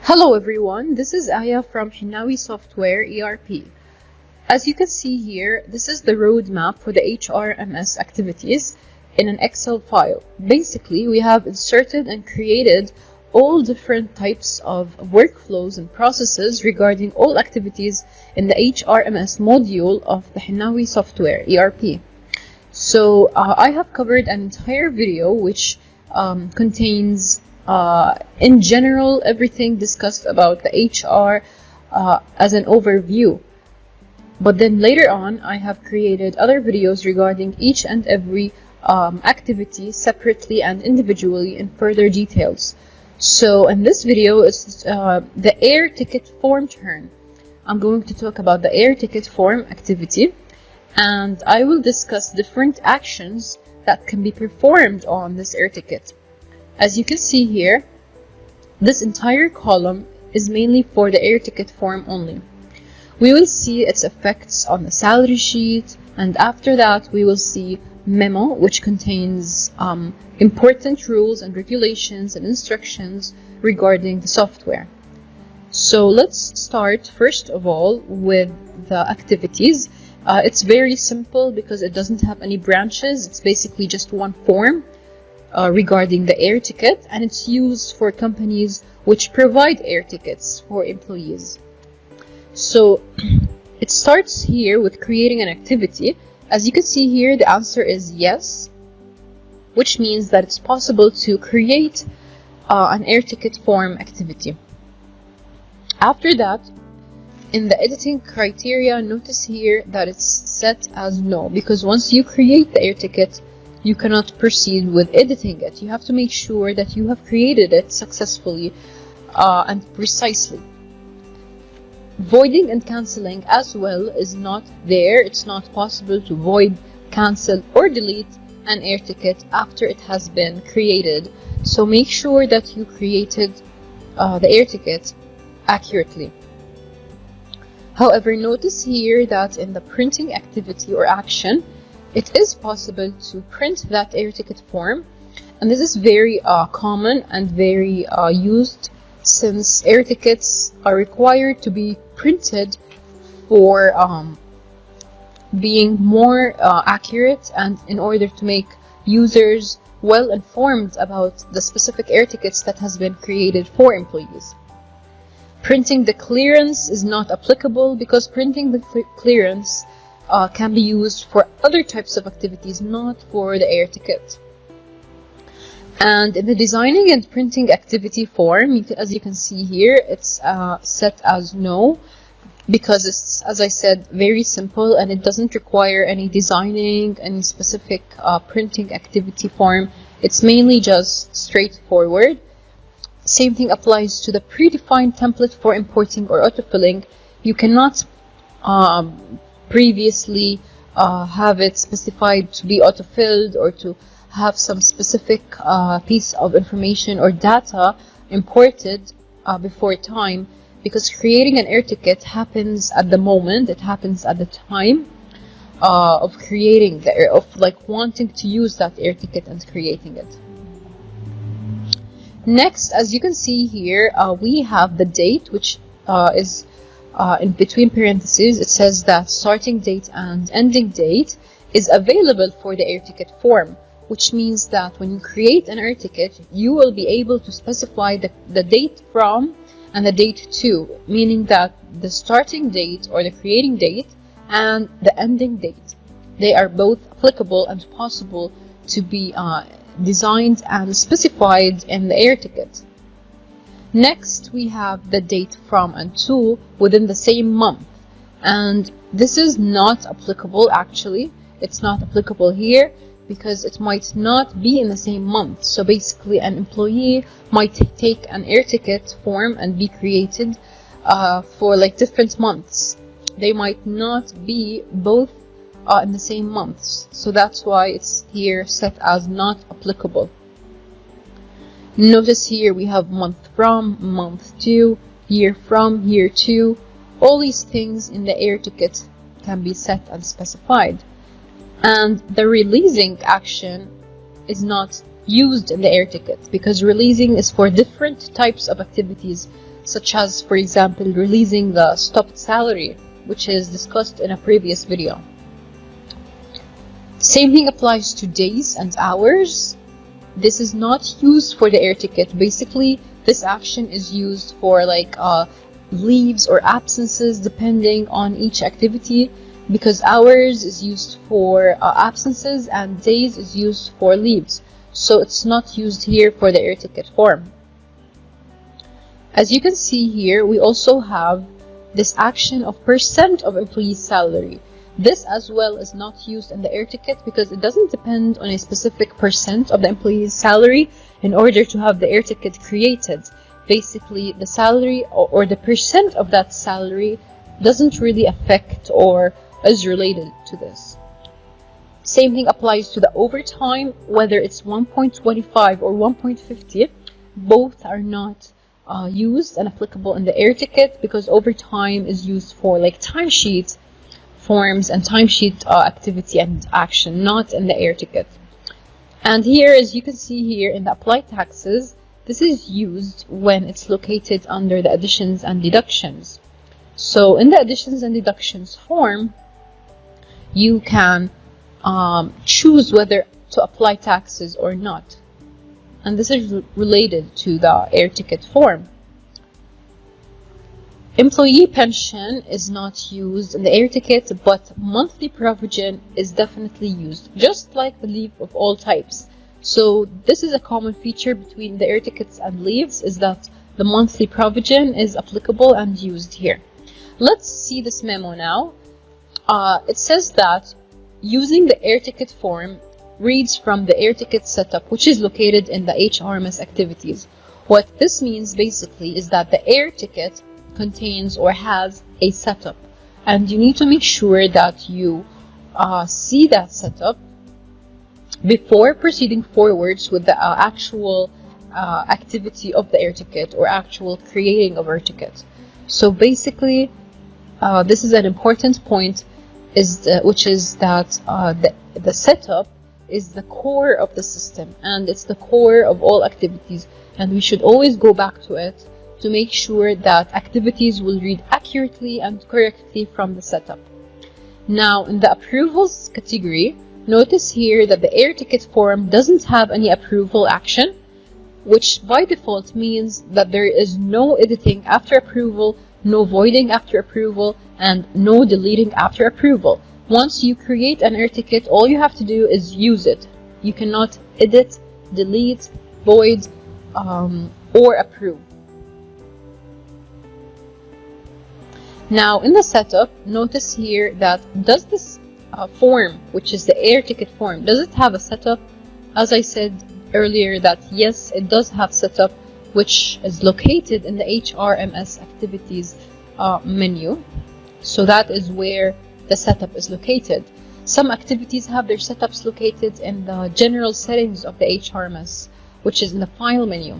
Hello everyone, this is Aya from Hinawi Software ERP. As you can see here, this is the roadmap for the HRMS activities in an Excel file. Basically, we have inserted and created all different types of workflows and processes regarding all activities in the HRMS module of the Hinawi Software ERP. So I have covered an entire video which contains in general everything discussed about the HR as an overview. But then later on I have created other videos regarding each and every activity separately and individually in further details. So in this video is the air ticket form turn. I'm going to talk about the air ticket form activity, and I will discuss different actions that can be performed on this air ticket. As you can see here, this entire column is mainly for the air ticket form only. We will see its effects on the salary sheet, and after that we will see memo, which contains important rules and regulations and instructions regarding the software. So let's start first of all with the activities. It's very simple because it doesn't have any branches. It's basically just one form regarding the air ticket, and it's used for companies which provide air tickets for employees. So it starts here with creating an activity. As you can see here, the answer is yes, which means that it's possible to create an air ticket form activity. After that, in the editing criteria, notice here that it's set as no, because once you create the air ticket, you cannot proceed with editing it. You have to make sure that you have created it successfully and precisely. Voiding and cancelling as well is not there. It's not possible to void, cancel, or delete an air ticket after it has been created. So make sure that you created the air ticket accurately. However, notice here that in the printing activity or action, it is possible to print that air ticket form, and this is very common and very used, since air tickets are required to be printed for being more accurate, and in order to make users well informed about the specific air tickets that has been created for employees. Printing the clearance is not applicable because printing the clearance can be used for other types of activities, not for the air ticket. And in the designing and printing activity form, as you can see here, it's set as no, because it's, as I said, very simple and it doesn't require any designing, any specific printing activity form. It's mainly just straightforward. Same thing applies to the predefined template for importing or autofilling. You cannot previously have it specified to be autofilled or to have some specific piece of information or data imported before time, because creating an air ticket happens at the moment. It happens at the time of creating wanting to use that air ticket and creating it. Next, as you can see here, we have the date, which is in between parentheses. It says that starting date and ending date is available for the air ticket form, which means that when you create an air ticket, you will be able to specify the date from and the date to, meaning that the starting date or the creating date and the ending date, they are both applicable and possible to be designed and specified in the air ticket. Next, we have the date from and to within the same month, and this is not applicable. Actually, it's not applicable here because it might not be in the same month. So basically, an employee might take an air ticket form and be created for different months. They might not be both in the same months, so that's why it's here set as not applicable. Notice here we have month from, month to, year from, year to. All these things in the air ticket can be set and specified. And the releasing action is not used in the air ticket because releasing is for different types of activities such as, for example, releasing the stopped salary, which is discussed in a previous video. Same thing applies to days and hours. This is not used for the air ticket. Basically, this action is used for like leaves or absences depending on each activity, because hours is used for absences and days is used for leaves. So it's not used here for the air ticket form. As you can see here, we also have this action of percent of employee's salary. This as well is not used in the air ticket because it doesn't depend on a specific percent of the employee's salary in order to have the air ticket created. Basically, the salary or the percent of that salary doesn't really affect or is related to this. Same thing applies to the overtime, whether it's 1.25 or 1.50, both are not used and applicable in the air ticket because overtime is used for like timesheet forms and timesheet activity and action, not in the air ticket. And here, as you can see here in the applied taxes, this is used when it's located under the additions and deductions. So in the additions and deductions form, you can choose whether to apply taxes or not. And this is related to the air ticket form. Employee pension is not used in the air ticket, but monthly provision is definitely used, just like the leave of all types. So this is a common feature between the air tickets and leaves, is that the monthly provision is applicable and used here. Let's see this memo now. It says that using the air ticket form reads from the air ticket setup, which is located in the HRMS activities. What this means basically is that the air ticket contains or has a setup, and you need to make sure that you see that setup before proceeding forwards with the actual activity of the air ticket or actual creating of air ticket. So basically, this is an important point, which is that the setup is the core of the system, and it's the core of all activities, and we should always go back to it to make sure that activities will read accurately and correctly from the setup. Now, in the approvals category, notice here that the air ticket form doesn't have any approval action, which by default means that there is no editing after approval, no voiding after approval, and no deleting after approval. Once you create an air ticket, all you have to do is use it. You cannot edit, delete, void, or approve. Now, in the setup, notice here that does this form, which is the air ticket form, does it have a setup? As I said earlier, that yes, it does have setup, which is located in the HRMS activities menu. So that is where the setup is located. Some activities have their setups located in the general settings of the HRMS, which is in the file menu.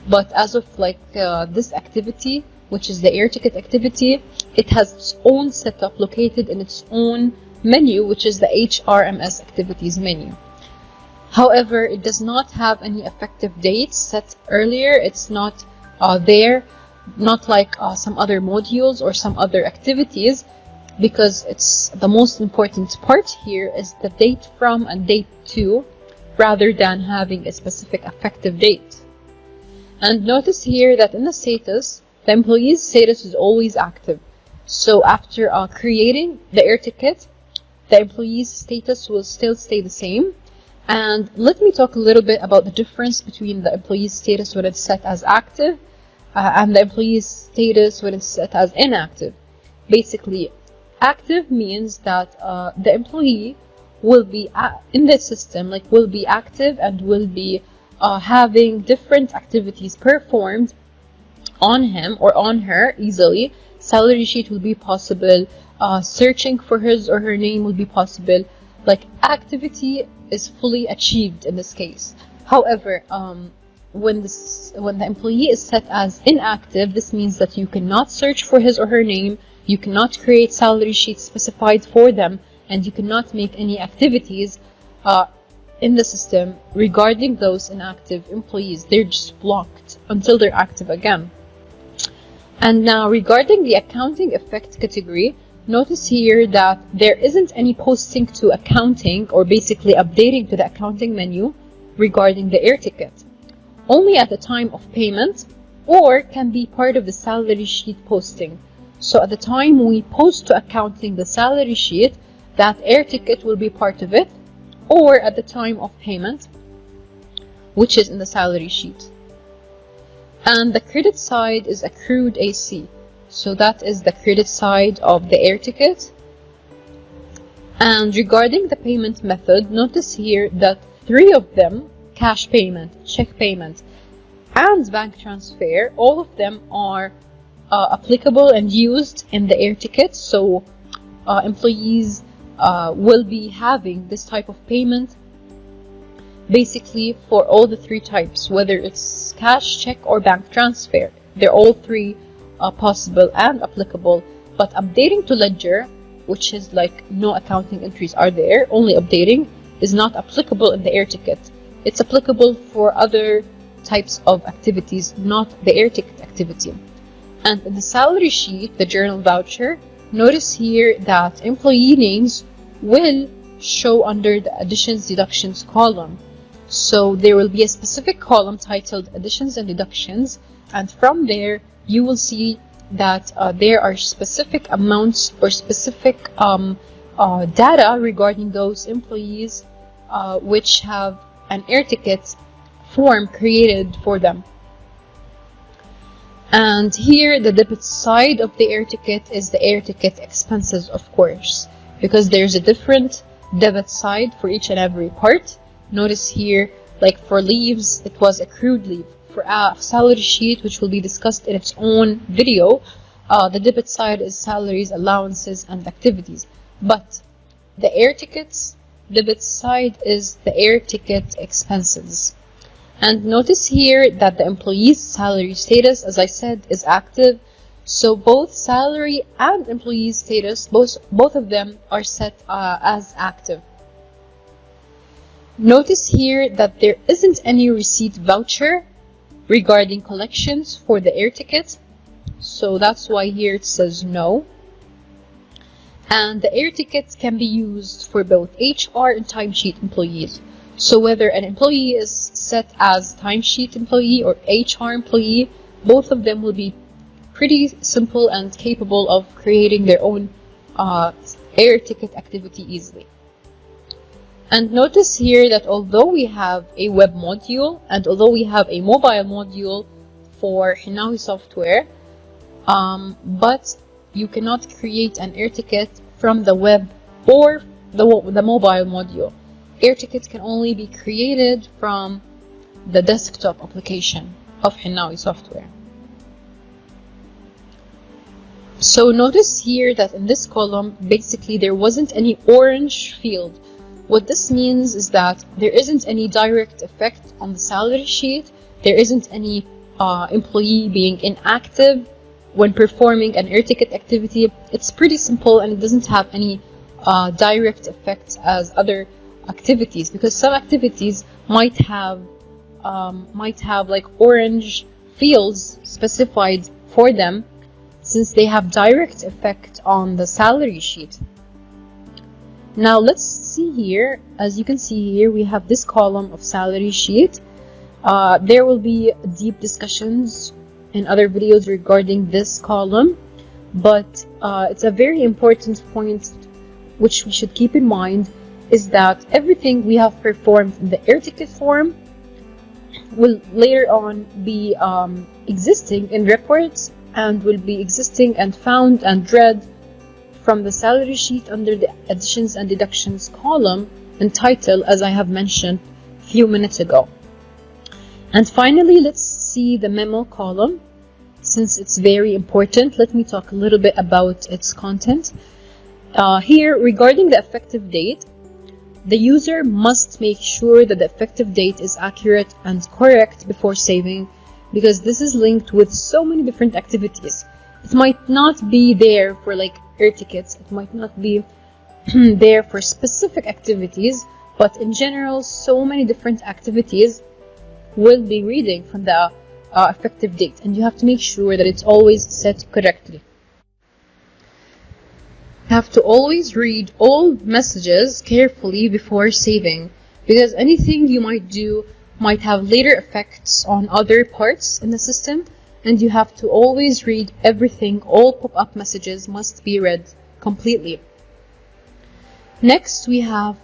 But as of like this activity, which is the air ticket activity, it has its own setup located in its own menu, which is the HRMS activities menu. However, it does not have any effective dates set earlier. It's not there, not like some other modules or some other activities, because it's the most important part here is the date from and date to, rather than having a specific effective date. And notice here that in the status, the employee's status is always active. So after creating the air ticket, the employee's status will still stay the same. And let me talk a little bit about the difference between the employee's status when it's set as active and the employee's status when it's set as inactive. Basically, active means that the employee will be in the system, like will be active and will be having different activities performed on him or on her easily. Salary sheet will be possible, searching for his or her name will be possible. Like, activity is fully achieved in this case. However, when the employee is set as inactive, this means that you cannot search for his or her name, you cannot create salary sheets specified for them, and you cannot make any activities in the system regarding those inactive employees. They're just blocked until they're active again. And now regarding the accounting effect category, notice here that there isn't any posting to accounting or basically updating to the accounting menu regarding the air ticket. Only at the time of payment or can be part of the salary sheet posting. So at the time we post to accounting the salary sheet, that air ticket will be part of it, or at the time of payment, which is in the salary sheet. And the credit side is accrued AC. So that is the credit side of the air ticket. And regarding the payment method, notice here that 3 of them, cash payment, check payment, and bank transfer, all of them are applicable and used in the air ticket. So employees will be having this type of payment basically for all the 3 types, whether it's cash, check, or bank transfer. They're all 3 possible and applicable. But updating to ledger, which is like no accounting entries are there, only updating, is not applicable in the air ticket. It's applicable for other types of activities, not the air ticket activity. And in the salary sheet, the journal voucher, notice here that employee names will show under the additions deductions column. So there will be a specific column titled additions and deductions, and from there you will see that there are specific amounts or specific data regarding those employees which have an air ticket form created for them. And here the debit side of the air ticket is the air ticket expenses, of course, because there's a different debit side for each and every part. Notice here, like for leaves, it was accrued leave. For a salary sheet, which will be discussed in its own video, the debit side is salaries, allowances, and activities. But the air tickets, debit side is the air ticket expenses. And notice here that the employee's salary status, as I said, is active. So both salary and employee status, both of them are set as active. Notice here that there isn't any receipt voucher regarding collections for the air ticket. So that's why here it says no. And the air tickets can be used for both HR and timesheet employees. So whether an employee is set as timesheet employee or HR employee, both of them will be pretty simple and capable of creating their own air ticket activity easily. And notice here that although we have a web module and although we have a mobile module for Hinawi Software, but you cannot create an air ticket from the web or the mobile module. Air tickets can only be created from the desktop application of Hinawi Software. So notice here that in this column, basically there wasn't any orange field. What this means is that there isn't any direct effect on the salary sheet. There isn't any employee being inactive when performing an air ticket activity. It's pretty simple and it doesn't have any direct effects as other activities, because some activities might have like orange fields specified for them since they have direct effect on the salary sheet. Now let's see here. As you can see here, we have this column of salary sheet. There will be deep discussions in other videos regarding this column, but it's a very important point which we should keep in mind, is that everything we have performed in the air ticket form will later on be existing in reports and will be existing and found and read from the salary sheet under the additions and deductions column and title, as I have mentioned a few minutes ago. And finally, let's see the memo column. Since it's very important, let me talk a little bit about its content. Here, regarding the effective date, the user must make sure that the effective date is accurate and correct before saving, because this is linked with so many different activities. It might not be there for like air tickets, it might not be there for specific activities, but in general, so many different activities will be reading from the effective date, and you have to make sure that it's always set correctly. You have to always read all messages carefully before saving, because anything you might do might have later effects on other parts in the system, and you have to always read everything. All pop-up messages must be read completely. Next, we have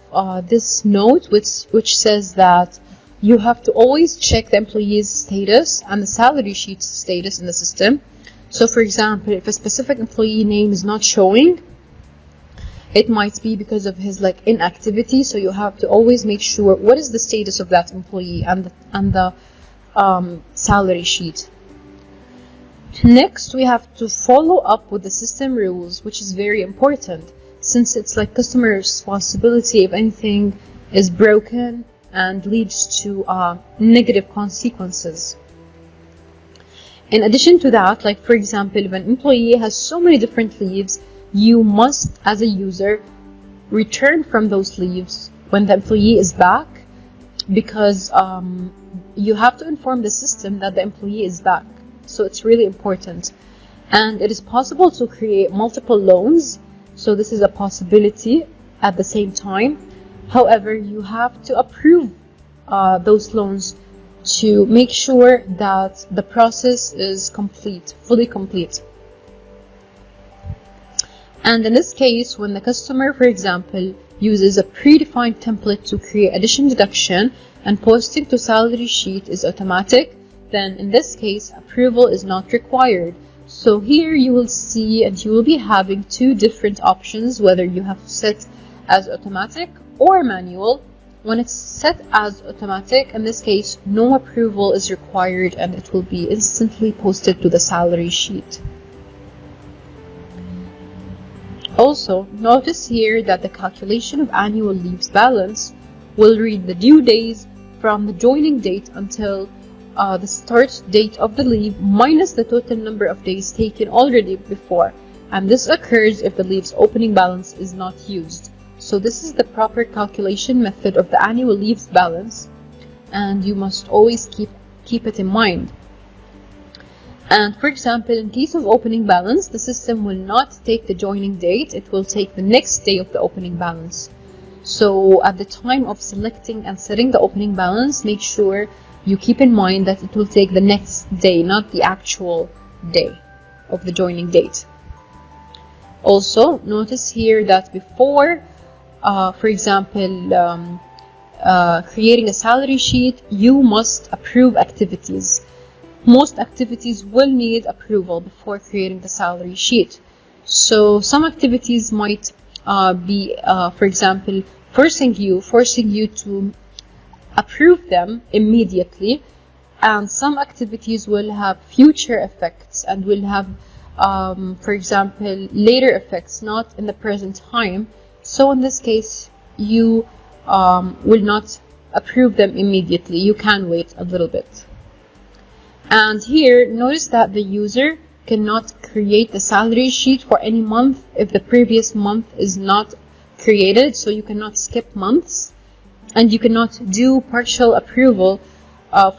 this note which says that you have to always check the employee's status and the salary sheet status in the system. So for example, if a specific employee name is not showing, it might be because of his inactivity, so you have to always make sure what is the status of that employee and the salary sheet. Next, we have to follow up with the system rules, which is very important, since it's customer responsibility if anything is broken and leads to negative consequences. In addition to that, for example, if an employee has so many different leaves, you must, as a user, return from those leaves when the employee is back, because you have to inform the system that the employee is back. So it's really important. And it is possible to create multiple loans, so this is a possibility at the same time. However, you have to approve those loans to make sure that the process is fully complete. And in this case, when the customer, for example, uses a predefined template to create addition deduction and posting to salary sheet is automatic, then in this case, approval is not required. So here you will see, and you will be having two different options, whether you have set as automatic or manual. When it's set as automatic, in this case, no approval is required and it will be instantly posted to the salary sheet. Also, notice here that the calculation of annual leaves balance will read the due days from the joining date until the start date of the leave minus the total number of days taken already before, and this occurs if the leave's opening balance is not used. So this is the proper calculation method of the annual leaves balance, and you must always keep it in mind. And for example, in case of opening balance, the system will not take the joining date, it will take the next day of the opening balance. So at the time of selecting and setting the opening balance, make sure you keep in mind that it will take the next day, not the actual day of the joining date. Also, notice here that before, for example, creating a salary sheet, you must approve activities. Most activities will need approval before creating the salary sheet. So some activities might be, for example, forcing you to approve them immediately, and some activities will have future effects and will have, for example, later effects, not in the present time. So in this case, you will not approve them immediately. You can wait a little bit. And here, notice that the user cannot create the salary sheet for any month if the previous month is not created. So you cannot skip months, and you cannot do partial approval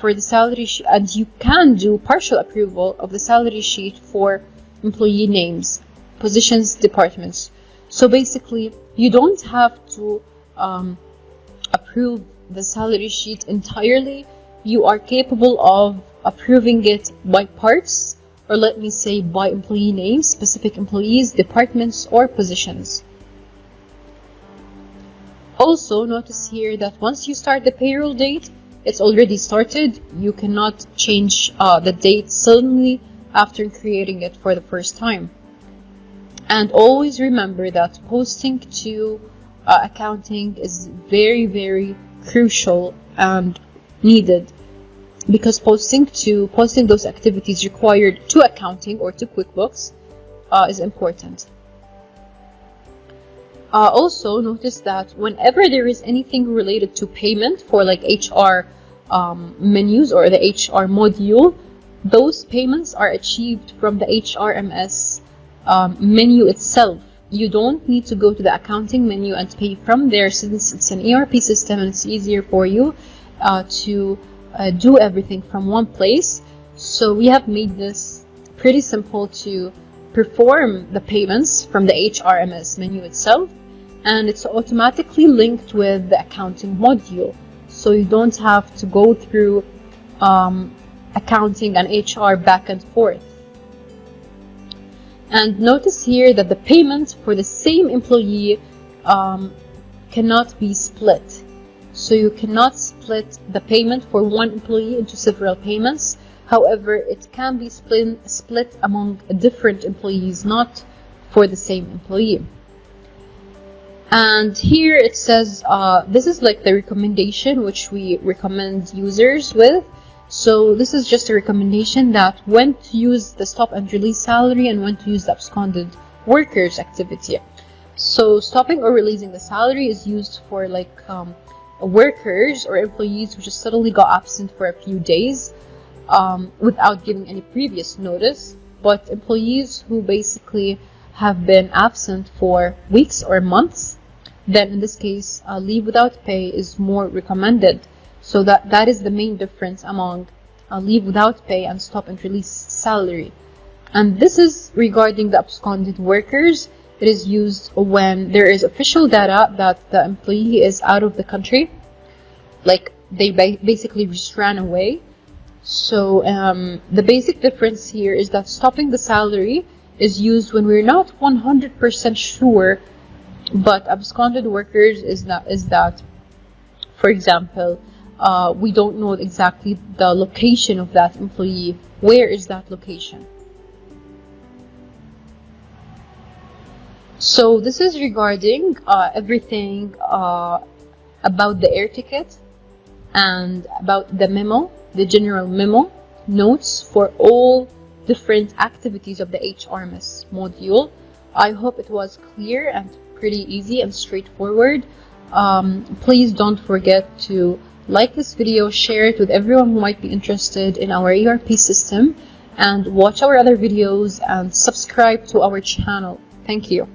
for the salary sheet, and you can do partial approval of the salary sheet for employee names, positions, departments. So basically, you don't have to approve the salary sheet entirely. You are capable of approving it by parts, or let me say by employee names, specific employees, departments, or positions. Also, notice here that once you start the payroll date, it's already started. You cannot change the date suddenly after creating it for the first time. And always remember that posting to accounting is very, very crucial and needed, because posting those activities required to accounting or to QuickBooks is important. Also, notice that whenever there is anything related to payment for HR menus or the HR module, those payments are achieved from the HRMS menu itself. You don't need to go to the accounting menu and pay from there, since it's an ERP system and it's easier for you to do everything from one place. So we have made this pretty simple to perform the payments from the HRMS menu itself, and it's automatically linked with the accounting module, so you don't have to go through accounting and HR back and forth. And notice here that the payment for the same employee cannot be split. So you cannot split the payment for one employee into several payments. However, it can be split among different employees, not for the same employee. And here it says, this is like the recommendation which we recommend users with. So this is just a recommendation that when to use the stop and release salary and when to use the absconded workers activity. So stopping or releasing the salary is used for like workers or employees who just suddenly got absent for a few days without giving any previous notice. But employees who basically have been absent for weeks or months, then in this case leave without pay is more recommended. So that is the main difference among leave without pay and stop and release salary. And this is regarding the absconded workers. It is used when there is official data that the employee is out of the country, like they basically just ran away. So the basic difference here is that stopping the salary is used when we're not 100% sure, but absconded workers is that, for example, we don't know exactly the location of that employee. Where is that location? So this is regarding everything about the air ticket and about the memo, the general memo notes for all different activities of the HRMS module. I hope it was clear and pretty easy and straightforward. Please don't forget to like this video, share it with everyone who might be interested in our ERP system, and watch our other videos and subscribe to our channel. Thank you.